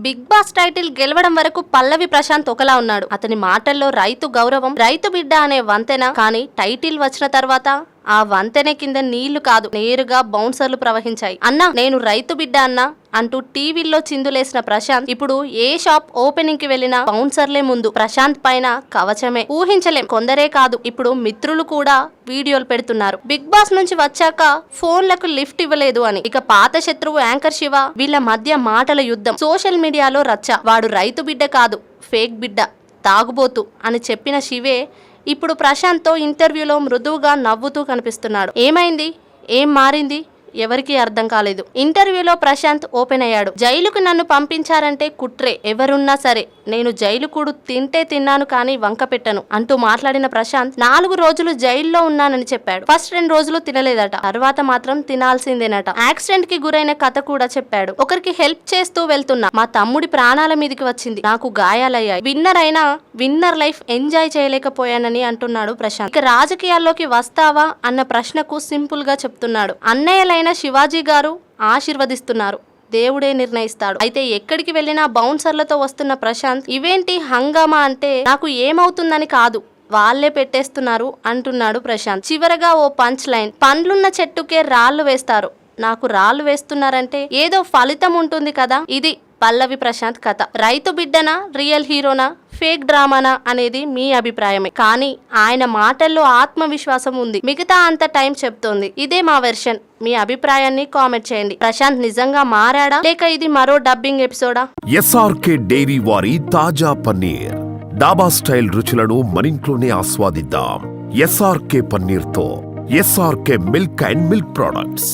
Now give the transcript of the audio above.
Big boss title గెలవడం వరకు పల్లవి ప్రశాంత్ ఒకలా ఉన్నాడు. అతని మాటల్లో రైతు గౌరవం, రైతు బిడ్డ అనే వంతెన. కానీ టైటిల్ వచ్చిన తర్వాత ఆ వంతెన కింద నీళ్లు కాదు, నేరుగా బౌన్సర్లు ప్రవహించాయి. అన్నా నేను రైతు బిడ్డ అన్నా అంటూ టీవీల్లో చిందులేసిన ప్రశాంత్ ఇప్పుడు ఏ షాప్ ఓపెనింగ్ కి వెళ్లినా బౌన్సర్లే ముందు. ప్రశాంత్ పైన కవచమే. ఊహించలేం, కొందరే కాదు ఇప్పుడు మిత్రులు కూడా వీడియోలు పెడుతున్నారు. బిగ్ బాస్ నుంచి వచ్చాక ఫోన్లకు లిఫ్ట్ ఇవ్వలేదు అని. ఇక పాత శత్రువు యాంకర్ శివ, వీళ్ళ మధ్య మాటల యుద్ధం. సోషల్ మీడియాలో రచ్చ. వాడు రైతు బిడ్డ కాదు, ఫేక్ బిడ్డ, తాగుబోతు అని చెప్పిన శివే ఇప్పుడు ప్రశాంత్తో ఇంటర్వ్యూలో మృదువుగా నవ్వుతూ కనిపిస్తున్నాడు. ఏమైంది, ఏం మారింది, ఎవరికీ అర్థం కాలేదు. ఇంటర్వ్యూలో ప్రశాంత్ ఓపెన్ అయ్యాడు. జైలుకు నన్ను పంపించారంటే కుట్రే, ఎవరున్నా సరే నేను జైలు కూడు తింటే తిన్నాను కానీ వంక పెట్టను అంటూ మాట్లాడిన ప్రశాంత్ 4 రోజులు జైల్లో ఉన్నానని చెప్పాడు. ఫస్ట్ 2 రోజులు తినలేదట, తర్వాత మాత్రం తినాల్సిందేనట. యాక్సిడెంట్ కి గురైన కథ కూడా చెప్పాడు. ఒకరికి హెల్ప్ చేస్తూ వెళ్తున్నా, మా తమ్ముడి ప్రాణాల మీదకి వచ్చింది, నాకు గాయాలయ్యాయి, విన్నర్ అయినా విన్నర్ లైఫ్ ఎంజాయ్ చేయలేకపోయానని అంటున్నాడు ప్రశాంత్. ఇక రాజకీయాల్లోకి వస్తావా అన్న ప్రశ్నకు సింపుల్ గా చెప్తున్నాడు, అన్నయ్యలైన శివాజీ గారు ఆశీర్వదిస్తున్నారు, దేవుడే నిర్ణయిస్తాడు. అయితే ఎక్కడికి వెళ్ళినా బౌన్సర్లతో వస్తున్న ప్రశాంత్ ఇవేంటి హంగామా అంటే నాకు ఏమవుతుందని కాదు, వాళ్లే పెట్టేస్తున్నారు అంటున్నాడు ప్రశాంత్. చివరగా ఓ పంచ్ లైన్, పండ్లున్న చెట్టుకే రాళ్లు వేస్తారు, నాకు రాళ్లు వేస్తున్నారంటే ఏదో ఫలితం ఉంటుంది కదా. ఇది పల్లవి ప్రశాంత్ కథ. రైతు బిడ్డనా, రియల్ హీరోనా, ఫేక్ డ్రామానా అనేది మీ అభిప్రాయమే. కానీ ఆయన మాటల్లో ఆత్మవిశ్వాసం ఉంది, మిగతా అంత టైం చెప్తోంది. ఇదే మా వెర్షన్. మీ అభిప్రాయాన్ని కామెంట్ చేయండి. ప్రశాంత్ నిజంగా మారాడా లేక ఇది మరో డబ్బింగ్ ఎపిసోడా? ఎస్ఆర్కే డైరీ వారి తాజా పన్నీర్, డాబా స్టైల్ రుచులను మనింట్లోనే ఆస్వాదిద్దాం. ఎస్ఆర్కే పన్నీర్ తో SRK milk and milk products.